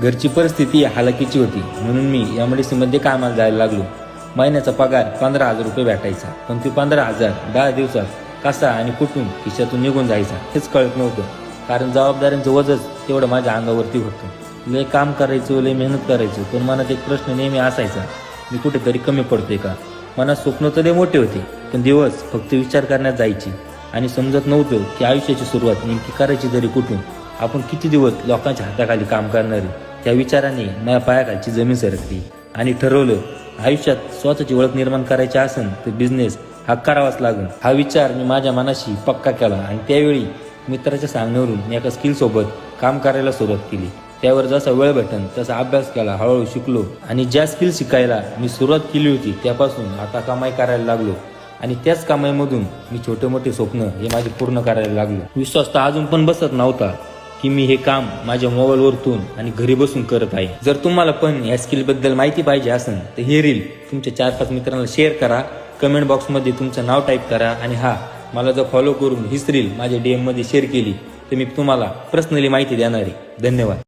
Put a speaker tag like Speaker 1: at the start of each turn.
Speaker 1: घरची परिस्थिती हालाकीची होती, म्हणून मी एमआयडीसी मध्ये कामाला जायला लागलो. महिन्याचा पगार 15,000 रुपये भेटायचा, पण ते 15,000 10 दिवसात कसा आणि कुठून खिशातून निघून जायचा हेच कळत नव्हतं. कारण जबाबदाऱ्यांचं वजच तेवढं माझ्या अंगावरती होतं. लय काम करायचं, लय मेहनत करायचं, पण मनात एक प्रश्न नेहमी असायचा, मी कुठेतरी कमी पडतोय का. मनात स्वप्न तर लय मोठे होते, पण दिवस फक्त विचार करण्यात जायची आणि समजत नव्हतं की आयुष्याची सुरुवात नेमकी करायची तरी कुठून. आपण किती दिवस लोकांच्या हाताखाली काम करणारे. त्या विचाराने माझ्या पायाखालची जमीन सरकली आणि ठरवलं, आयुष्यात स्वतःची ओळख निर्माण करायची असेल तर बिझनेस हा करावाच लागेल. हा विचार मी माझ्या मनाशी पक्का केला आणि त्यावेळी मित्राच्या सांगण्यावरून मी एका स्किल सोबत काम करायला सुरुवात केली. त्यावर जसा वेळ भेटन तसा अभ्यास केला, हळूहळू शिकलो आणि ज्या स्किल शिकायला मी सुरुवात केली होती त्यापासून आता कमाई करायला लागलो आणि त्याच कमाईमधून मी छोटे मोठे स्वप्न हे माझे पूर्ण करायला लागलो. विश्वास तर अजून पण बसत नव्हता की मी हे काम माझ्या मोबाईलवरतून आणि घरी बसून करत आहे. जर तुम्हाला पण या स्किल बद्दल माहिती पाहिजे असेल तर हे रील तुमच्या 4-5 मित्रांना शेअर करा, कमेंट बॉक्समध्ये तुमचं नाव टाईप करा आणि मला जर फॉलो करून हीच रील माझ्या DM मध्ये शेअर केली तर मी तुम्हाला पर्सनली माहिती देणार आहे. धन्यवाद.